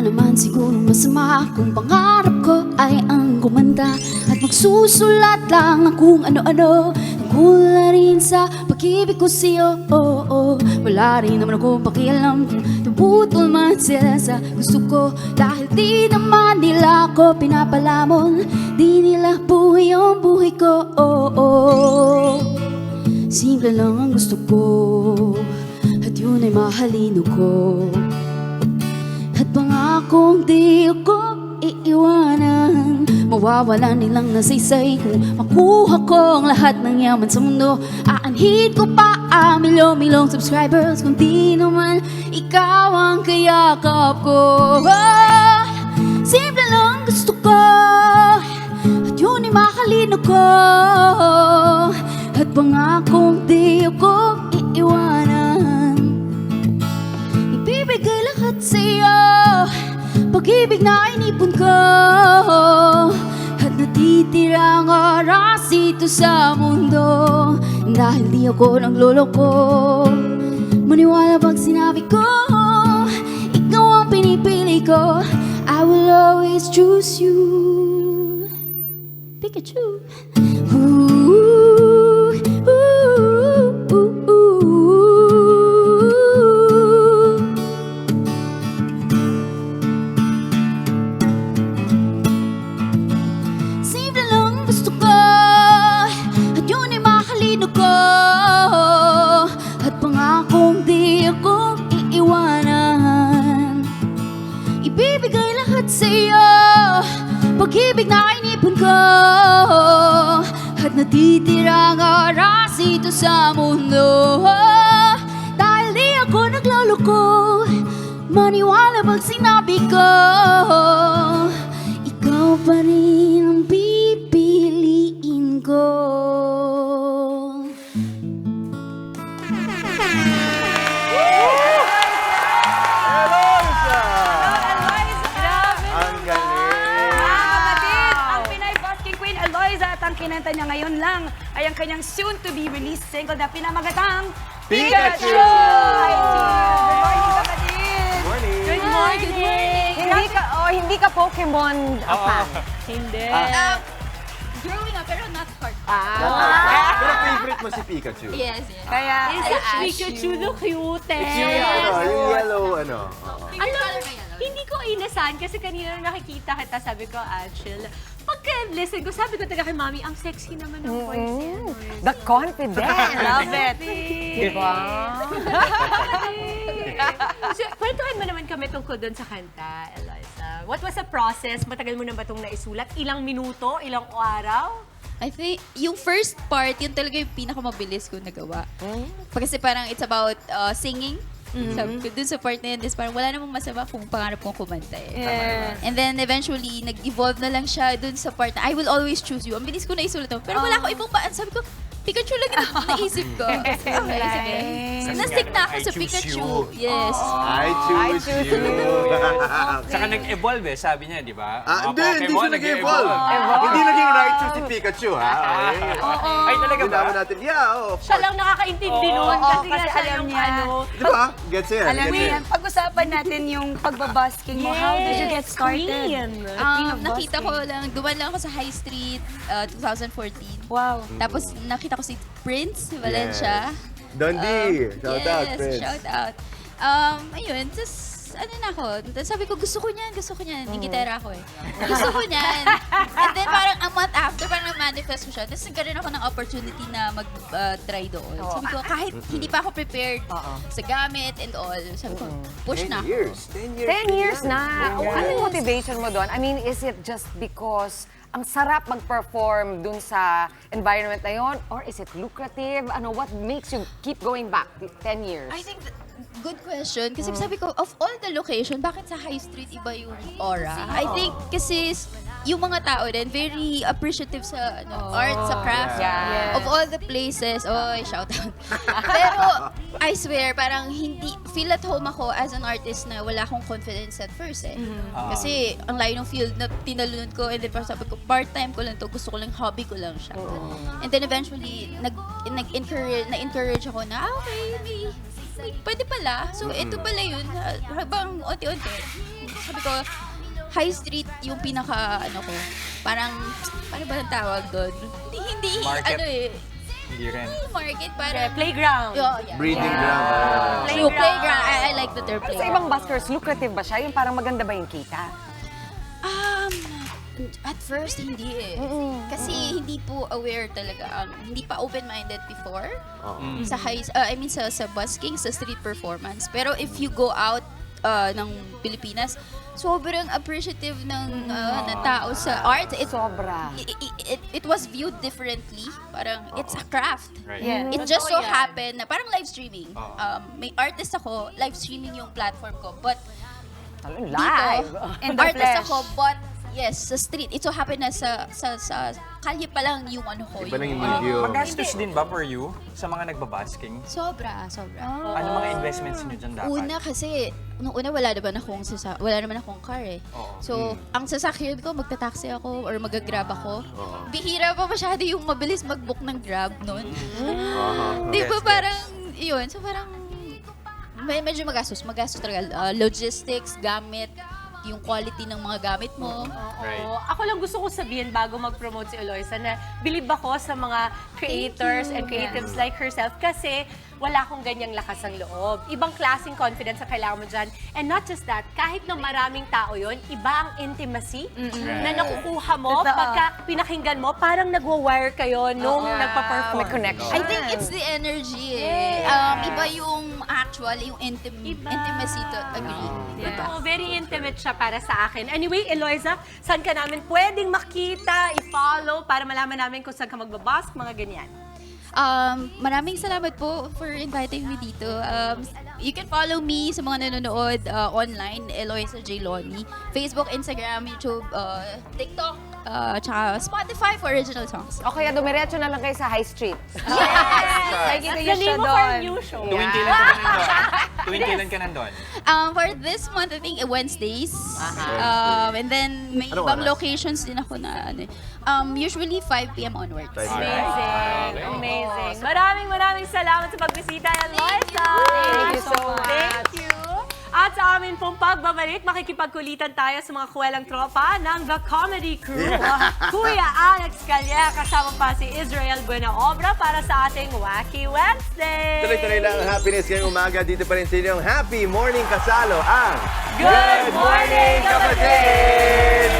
Naman siguro masama kung pangarap ko ay ang kumanda at magsusulat lang ng kung ano-ano tungkol na rin sa pag-ibig ko sa'yo. Wala rin naman akong pakialam kung tumutol man sila sa gusto ko, dahil di naman nila ako pinapalamon, di nila buhay ang buhay ko. Simple lang ang gusto ko, at yun ay mahalino ko. At pangakong di ako iiwanan, mawawalan nilang nasaysay kung makuha ko ang lahat ng yaman sa mundo. Aanhin ko pa ang milyon-milyong subscribers kung di naman ikaw ang kayakap ko. Simple lang gusto ko, at yun ay mahalino ko. At pangakong di ako iiwanan, ibibigay lahat sa'yo, pag-ibig na inipon ko, at natitirang oras dito sa mundo. Dahil di ako nagloloko, maniwala pag sinabi ko ikaw ang pinipili ko. I will always choose you, Pikachu. At pangakong di ako iiwanan, ibibigay lahat sa'yo, pag-ibig na inipon ko, at natitirang oras dito sa mundo. Dahil di ako nagloloko, maniwala pag sinabi ko ikaw pa rin ang pipiliin ko. kinanta niya ngayon lang ay ang kanyang soon-to-be-released single na pinamagatang Pikachu! Hi, Team! Good morning, kapatid! Morning! Good morning! Hindi ka Pokemon fan. Hindi. Growing up, pero not hard. Pero favorite mo si Pikachu? Yes, yes. Kaya, Is it Pikachu the cutest? Yung yellow, ano. Alam, hindi ko inasahan kasi kanina nung nakikita kita, sabi ko, Achel, pagka-listen ko, sabi ko taga kay Mami, ang sexy naman ng voice niya. The confidence. love it. Diba? So, kwentuhan mo naman kami tungkol doon sa kanta, Eloisa. What was the process? Matagal mo na ba itong naisulat? Ilang minuto? Ilang araw? I think, yung first part, yun talaga yung pinakamabilis ko nagawa. Kasi parang it's about singing. Sabi ko, dun sa part na yun, is parang wala namang masama kung pangarap kong kumanta eh. And then eventually, nag-evolve na lang siya dun sa part na I will always choose you. Ang bilis ko naisulat mo. Pero wala akong ibang baan. Sabi ko, Pikachu lang yung naisip ko. Okay, sige. Na-stick na ako sa Pikachu. Yes. I choose you. Saka nag-evolve eh, sabi niya, di ba? Hindi siya nag-evolve. Hindi naging Raichu si Pikachu, ha? Ay, talaga ba? Hindi natin, yeah, Siya lang nakakaintindi nun. Kasi nga siya alam yung niya. Di ba? Gets yan. Alam mo yan, pag-usapan natin yung pagbabasking mo. How did you get started? Nakita ko lang, duman lang ako sa High Street 2014. Wow. Tapos nakita ko si Prince Valencia. Dundee. Shout out, Yes, Prince. shout out. Ayun, tapos ano na ako, sabi ko gusto ko niyan. Yung gitara ko eh. Gusto ko niyan. And then parang a month after, parang na-manifest ko siya. Tapos nagkaroon ako ng opportunity na mag-try doon. Sabi ko, kahit hindi pa ako prepared sa gamit and all, sabi ko, push na ako. 10 years na. Ano yung motivation mo doon? I mean, is it just because ang sarap mag-perform dun sa environment na yon, or is it lucrative? Ano, what makes you keep going back 10 years? I think, good question. Kasi sabi ko, of all the location, bakit sa High Street iba yung aura? I think kasi yung mga tao din, very appreciative sa art, sa craft. Yeah. Of all the places, shout out. Pero, I swear, parang hindi, feel at home ako as an artist na wala akong confidence at first eh. Kasi, ang layo ng field na tinalunod ko, and then parang sabi ko, part-time ko lang to, gusto ko lang, hobby ko lang siya. And then eventually, na-encourage ako na, okay, may pwede pala. So, ito pala yun. Habang unti-unti, sabi ko, High Street yung pinaka, parang, paano ba ang tawag doon? Hindi, Market. Hindi rin. Market, parang, Playground. Yeah. Breeding ground. Playground. I like the term Sa playground. ibang buskers, lucrative ba siya? Yung parang maganda ba yung kita? At first, hindi eh. Kasi hindi po aware talaga. Hindi pa open-minded before. Sa sa busking, sa street performance. Pero if you go out ng Pilipinas, sobrang appreciative ng tao sa art. Sobra. It was viewed differently. Parang, it's a craft. Right. Yeah. It just so happened na parang live streaming. May artist ako, live streaming yung platform ko. But Live. In the artist flesh. ako, but yes, sa street. It so happened na sa kalye pa lang yung ko. Iba lang yung medium. Magastos din ba for you sa mga nagbabasking? Sobra. Ano mga investments niyo dyan dapat? Una kasi, nung una wala naman akong car eh. So, ang sasakyan ko, magta-taxi ako or mag-grab ako. Bihira pa masyado yung mabilis mag-book ng Grab nun. Di ba parang, yun. So parang, medyo magastos. Magastos talaga. Logistics, gamit, yung quality ng mga gamit mo. Right. Ako lang gusto ko sabihin bago mag-promote si Eloisa na believe ako sa mga creators and creatives like herself kasi wala akong ganyang lakas ng loob. Ibang klaseng confidence ang kailangan mo dyan. And not just that, kahit na maraming tao yon, iba ang intimacy na nakukuha mo pagka pinakinggan mo, parang nagwa-wire kayo nung nagpa-perform. May connection. I think it's the energy eh. Iba yung actual, yung intimacy to agree. Totoo, very intimate siya para sa akin. Anyway, Eloisa, saan ka namin pwedeng makita, i-follow, para malaman namin kung saan ka magbabask, mga ganyan? Maraming salamat po for inviting me dito. You can follow me sa mga nanonood online, Eloisa J. Loni. Facebook, Instagram, YouTube, TikTok, tsaka Spotify for original songs. O kaya dumiretso na lang kayo sa High Street. Yes! Nakikita That's niyo the siya name of our doon. new show. Tuwing kailan Tuwing kailan ka nandun? For this month, I think Wednesdays. And then may Anong ibang oras? locations din ako na ano, usually 5 p.m. onwards. Amazing. Amazing. Maraming salamat sa pagbisita ng Liza. Thank you so much. Thank you. At sa amin pong pagbabalik, makikipagkulitan tayo sa mga kuwelang tropa ng The Comedy Crew. Kuya Alex Calleja, kasama pa si Israel Buenaobra para sa ating Wacky Wednesday. Tuloy-tuloy lang ang happiness ngayong umaga. Dito pa rin sa inyong Happy Morning Kasalo, ang Good Morning, Kapatid!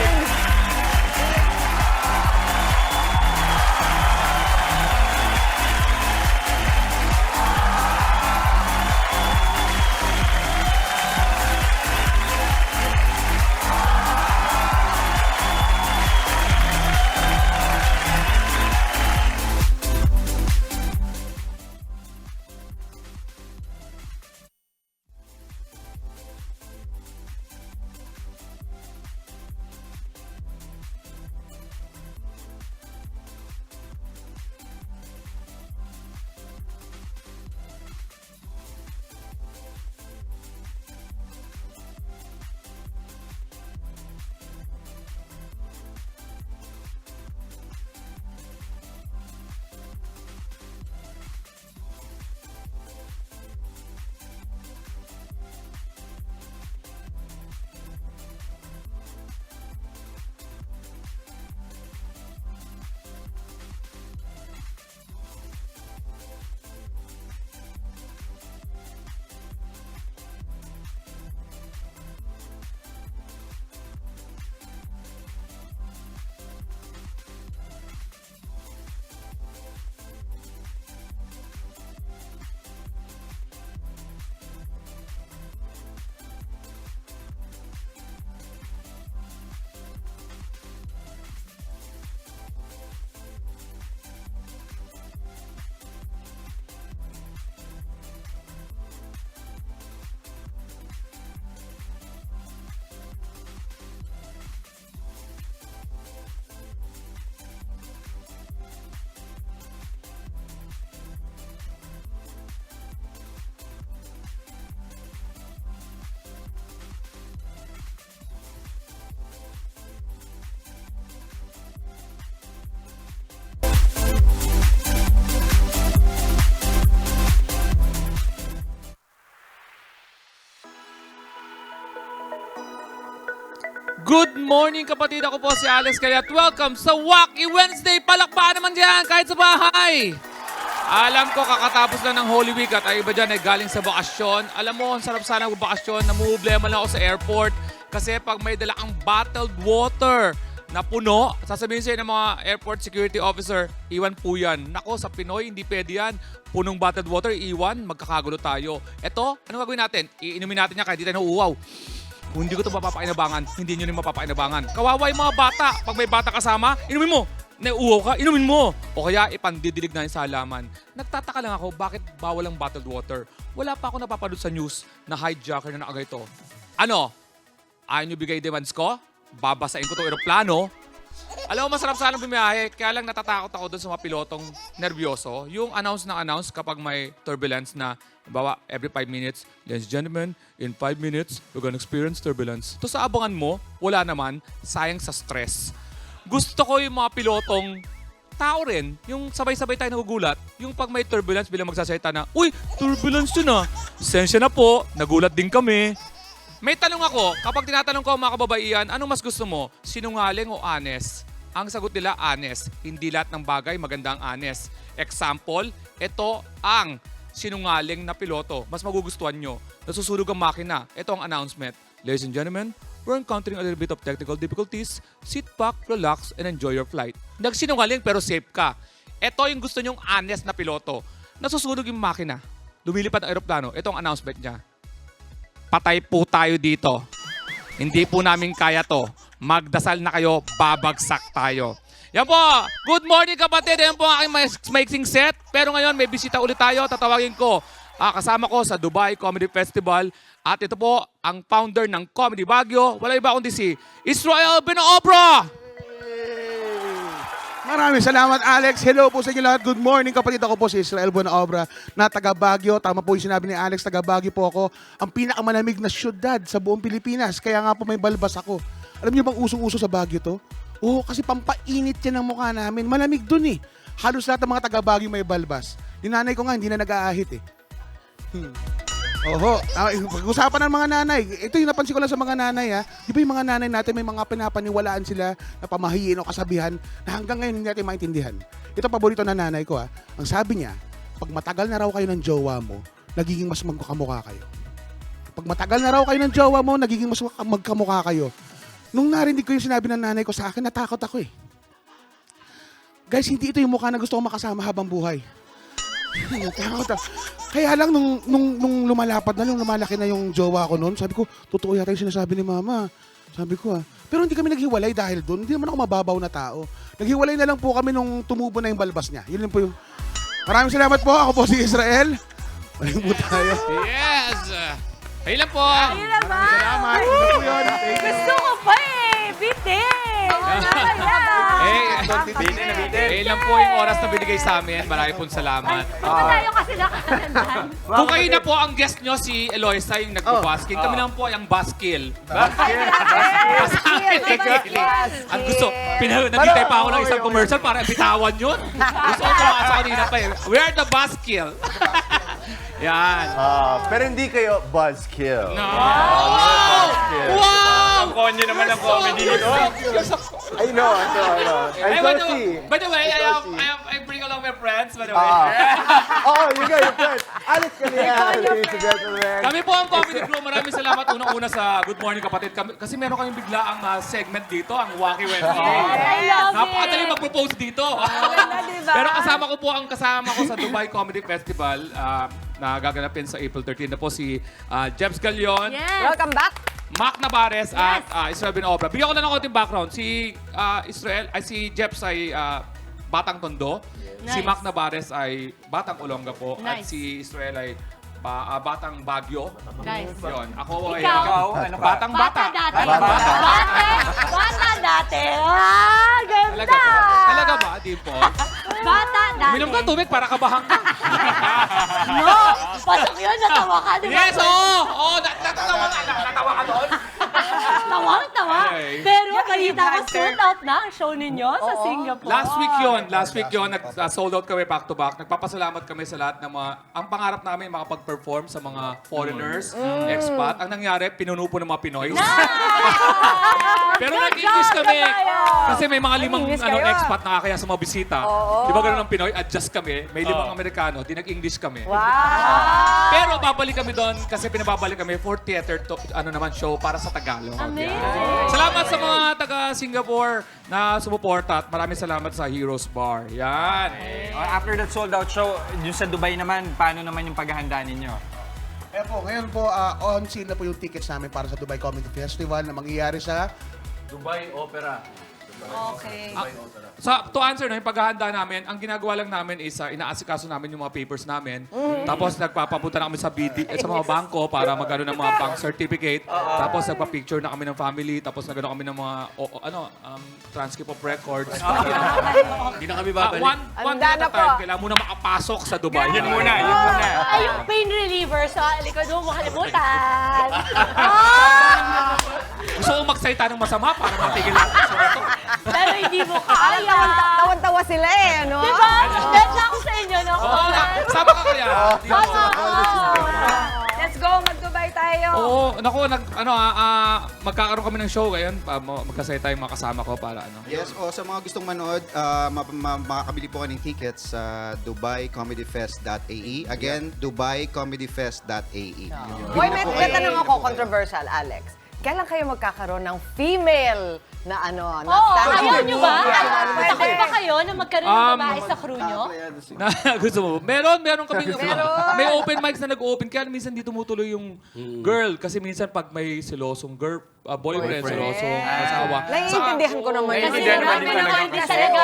Good morning kapatid, ako po si Alex Calleja at welcome sa Wacky Wednesday. Palakpakan naman dyan kahit sa bahay. Alam ko kakatapos lang ng Holy Week at ay iba dyan ay galing sa bakasyon. Alam mo, ang sarap sana magbakasyon, namumblema lang ako sa airport kasi pag may dala kang bottled water na puno, sasabihin sa'yo ng mga airport security officer, iwan po yan. Nako, sa Pinoy, hindi pwede yan. Punong bottled water, iwan, magkakagulo tayo. Eto, ano gagawin natin? Iinumin natin yan kahit di tayo nauuaw. Kung hindi ko ito mapapainabangan, hindi nyo rin mapapainabangan. Kawawa yung mga bata. Pag may bata kasama, inumin mo. Nauuhaw ka, inumin mo. O kaya ipandidilig na sa halaman. Nagtataka lang ako, bakit bawal ang bottled water? Wala pa ako napapanood sa news na hijacker na naaga ito. Ano? Ayaw nyo bigay demands ko? Babasain ko itong eroplano? Alam mo, masarap sana bumiyahe. Kaya lang natatakot ako doon sa mga pilotong nervyoso. Yung announce kapag may turbulence na, bawa, every 5 minutes, ladies and gentlemen, in 5 minutes, we're gonna experience turbulence. To sa abangan mo, wala naman, sayang sa stress. Gusto ko yung mga pilotong tao rin, yung sabay-sabay tayo nagugulat, yung pag may turbulence, bilang magsasalita na, uy, turbulence yun ah. Sensya na po, nagulat din kami. May tanong ako, kapag tinatanong ko mga kababaihan, anong mas gusto mo, sinungaling o honest? Ang sagot nila, honest. Hindi lahat ng bagay magandang honest. Example, ito ang sinungaling na piloto. Mas magugustuhan nyo. Nasusunog ang makina. Ito ang announcement. Ladies and gentlemen, we're encountering a little bit of technical difficulties. Sit back, relax, and enjoy your flight. Nagsinungaling pero safe ka. Ito yung gusto nyong honest na piloto. Nasusunog yung makina. Lumilipad ang aeroplano. Ito ang announcement niya. Patay po tayo dito. Hindi po namin kaya to. Magdasal na kayo, babagsak tayo. Yan po. Good morning kapatid. Yan po ang aking maiksing set. Pero ngayon may bisita ulit tayo. Tatawagin ko. Kasama ko sa Dubai Comedy Festival. At ito po ang founder ng Comedy Baguio. Wala iba kundi si Israel Buenaobra. Maraming salamat, Alex. Hello po sa inyo lahat. Good morning, kapatid. Ako po si Israel Buenaobra na taga Baguio. Tama po yung sinabi ni Alex, taga Baguio po ako. Ang pinakamalamig na syudad sa buong Pilipinas. Kaya nga po may balbas ako. Alam niyo bang usong-uso sa Baguio to? Oo, kasi pampainit yan ang mukha namin. Malamig dun eh. Halos lahat ng mga taga Baguio may balbas. Yung nanay ko nga, hindi na nag-aahit eh. Oho, pag-usapan ng mga nanay. Ito yung napansin ko lang sa mga nanay ha. Di ba yung mga nanay natin may mga pinapaniwalaan sila na pamahiin o kasabihan na hanggang ngayon hindi natin maintindihan. Ito paborito na nanay ko ha. Ang sabi niya, pag matagal na raw kayo ng jowa mo, nagiging mas magkamukha kayo. Pag matagal na raw kayo ng jowa mo, nagiging mas magkamukha kayo. Nung narinig ko yung sinabi ng nanay ko sa akin, natakot ako eh. Guys, hindi ito yung mukha na gusto ko makasama habang buhay. Kaya lang nung lumalapad na, nung lumalaki na yung jowa ko noon, sabi ko, totoo yata yung sinasabi ni mama. Sabi ko pero hindi kami naghiwalay dahil doon. Hindi naman ako mababaw na tao. Naghiwalay na lang po kami nung tumubo na yung balbas niya. Yun lang po yung... Maraming salamat po. Ako po si Israel. Maling po tayo. Yes! Ayun lang po. Ayun naman. Salamat. Ito po yun. Gusto ko pa eh. Bitin. Eh lang po yung oras na binigay sa amin. Marami pong salamat. Tayo kasi nakakandan. Kung kayo na po ang guest nyo, si Eloisa yung nagpo-basking, kami naman po ang baskill. Ang gusto, nagintay pa ako ng isang commercial para bitawan yun. Gusto ko sa kanina pa eh. We are the baskill. Yan. Pero hindi kayo buzzkill. No! Wow! Ang konyo naman ang comedy nito. I know. I'm Josie. By the way, I bring along my friends, by the way. Oh, you got your friend. Alex Calleja, ladies and gentlemen. Kami po ang comedy crew. Maraming salamat unang-una sa Good Morning Kapatid. Kasi meron kaming bigla ang segment dito, ang Wacky Wednesday. Napakadali mag-propose dito. Pero kasama ko sa Dubai Comedy Festival na gaganapin sa April 13 na po si Jeps Galion. Yes. Welcome back. Mac Navarez at Israel Buenaobra. Bigyan ko lang ng konting background. Si Jeps ay Batang Tondo. Si Nice. Mac Navarez ay Batang Olonga po. At Nice. si Israel ay Batang Baguio. Nice. Yun. Ako ay Ikaw? Ano ka? Batang Bata. Bata dati. Ganda. Talaga ba? Di po. Bata dati. Uminom ka tubig para kabahang ka. No! Pasok yun, natawa ka, di ba? Yes, oo! Natawa ka doon. Tawa. Ay. Pero balita ko, sold out na ang show ninyo sa Singapore. Last week yun, sold out kami back to back. Nagpapasalamat kami sa lahat ng mga, ang pangarap namin makapag-perform sa mga foreigners, expat. Ang nangyari, pinuno po ng mga Pinoy. Pero nag-English kami. Kasi may mga limang expat na kaya sa mga bisita. Di ba ganun ang Pinoy? Adjust kami. May limang Amerikano, di nag-English kami. Pero babalik kami doon kasi pinababalik kami for theater show para sa Tagalog. Amazing. Salamat sa mga taga-Singapore na sumuporta at maraming salamat sa Heroes Bar. Yan. After that sold out show, yung sa Dubai naman, paano naman yung paghahanda ninyo? Kaya po, ngayon po, on sale na po yung tickets namin para sa Dubai Comedy Festival na mangyayari sa Dubai Opera. Okay. To answer yung paghahanda namin, ang ginagawa lang namin is inaasikaso namin yung mga papers namin. Tapos nagpapapunta na kami sa sa mga bangko para magano ng mga bank certificate. Tapos nagpa-picture na kami ng family. Tapos nagano kami ng mga transcript of records. Hindi na kami babalik. One day at a time, kailangan muna makapasok sa Dubai. Yun muna. Ay, yung pain reliever sa likod mo, makalimutan. Gusto ko magsalita ng masama para matigil natin sa ito. Pero hindi mo kaya. Tawan-tawa sila eh, no? Diba? Bet na ako sa inyo, no? Oo, sama ka kaya. Let's go, mag-Dubai tayo. Oo, naku, magkakaroon kami ng show ngayon. Magkasaya tayong mga kasama ko para Yes, sa mga gustong manood, makakabili po kayo ng tickets sa dubaicomedyfest.ae. Again, dubaicomedyfest.ae. Boy, may tanong ako, controversial, Alex. Kailan kayo magkakaroon ng female na ayaw nyo ba? Takot ba kayo na magkaroon ng babae sa crew nyo? Gusto mo? Meron kami. May open mics na nag-open. Kaya minsan di tumutuloy yung girl. Kasi minsan pag may silosong girl, boyfriend, seryoso, asawa. Naiintindihan ko naman Kasi yun. marami naman hindi talaga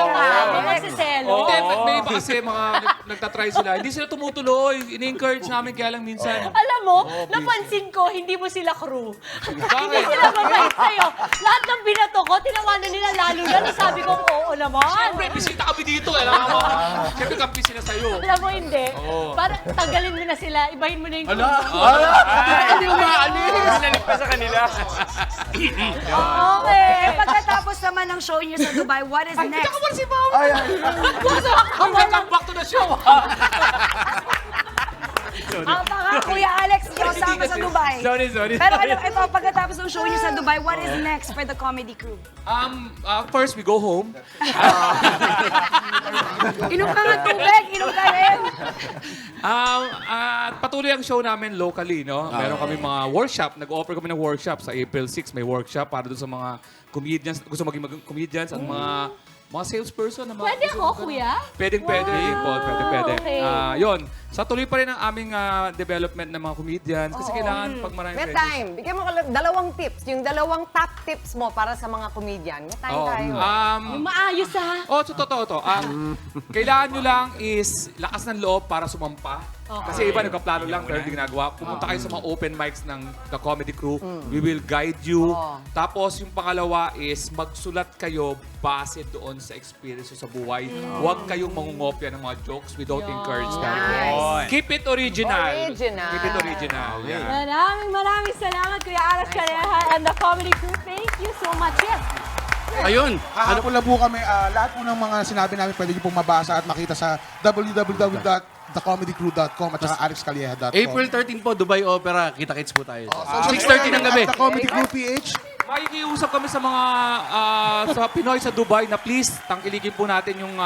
magsiselo. Hindi, may iba kasi mga nagtatry sila. Hindi sila tumutuloy. Ini-encourage namin kaya lang minsan. Alam mo, napansin ko, hindi mo sila crew. Hindi sila mabait sa'yo. Lahat ng binato ko, tinawanan nila lalo na. Nasabi ko, oo naman. Siyempre, bisita kami dito. Alam mo, siyempre kampi sila sa'yo. Alam mo, hindi. Oo. Para tanggalin mo na sila, ibahin mo na yung crew. Hindi umaalis. Binalik pa sa kanila. Okay. Pagkatapos naman ng show niyo sa Dubai, what is next? Kita ka ba si Mama? Welcome back to the show. Ang mga Kuya Alex, yung sama sa Dubai. Sorry. Pero ano, ito, pagkatapos ng show niyo sa Dubai, what is next for the comedy crew? First, we go home. Inom ka nga tubig, inom ka rin. At patuloy ang show namin locally, no? Meron kami mga workshop. Nag-offer kami ng workshop sa April 6. May workshop para doon sa mga comedians, gusto maging comedians at mga salesperson na mga Pwede ako, kuya? Pwede, Paul. Pwede. Okay. Yun. Sa tuloy pa rin ang aming development ng mga comedians. Kasi kailangan pag maraming May friends. time. Bigyan mo ko dalawang tips. Yung dalawang top tips mo para sa mga comedian. May time tayo. Yung maayos ha. Totoo to. Kailangan nyo lang is lakas ng loob para sumampa. Kasi iba nagkaplano lang pero hindi ginagawa. Pumunta kayo sa mga open mics ng The Comedy Crew. We will guide you. Tapos yung pangalawa is magsulat kayo base doon sa experience sa buhay. Huwag kayong mangungopia ng mga jokes. We don't encourage that. Keep it original. Keep it original. Yeah. Maraming salamat, Kuya Alex Calleja and the Comedy Crew. Thank you so much. Yes. Ayun. Hahapon lang po kami. Lahat po ng mga sinabi namin pwede niyo pong mabasa at makita sa www.thecomedycrew.com at saka alexcalleja.com. April 13 po, Dubai Opera. Kita-kits po tayo. 6:30 ng gabi. At The Comedy Crew PH. Makikiusap kami sa mga sa Pinoy sa Dubai na please, tangkilikin po natin yung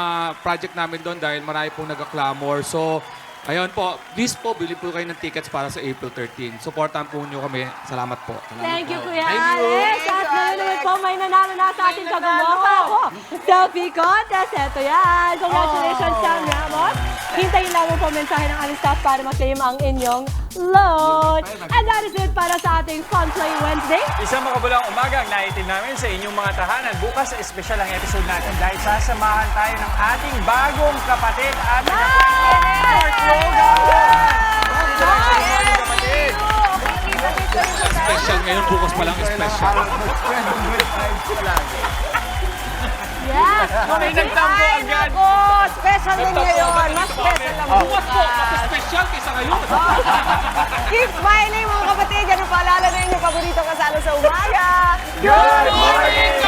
project namin doon dahil marami pong nag-clamor. So, ayun po, please po, bili po kayo ng tickets para sa April 13. Supportan po nyo kami. Salamat po. Thank you, Kuya Alex. At ngayon naman po, may nanalo na sa ating kagumoka ako. Selfie contest. Ito yan. Congratulations, Sam Ramos. Hintayin lamang po mensahe ng aming staff para ma-claim ang inyong load. And that is it para sa ating Fun Play Wednesday. Isang makabulang umaga ang naitin namin sa inyong mga tahanan. Bukas, espesyal ang episode natin dahil sasamahan tayo ng ating bagong kapatid at Mark Logan! Special ngayon, bukas pa lang special. Yes! May nagtampo agad. Ako, special din ngayon. Mas special ang Bukas po, mas special kaysa ngayon. Keep smiling mga kapatid. Yan ang paalala na inyong paborito kasalo sa umaga. Good morning!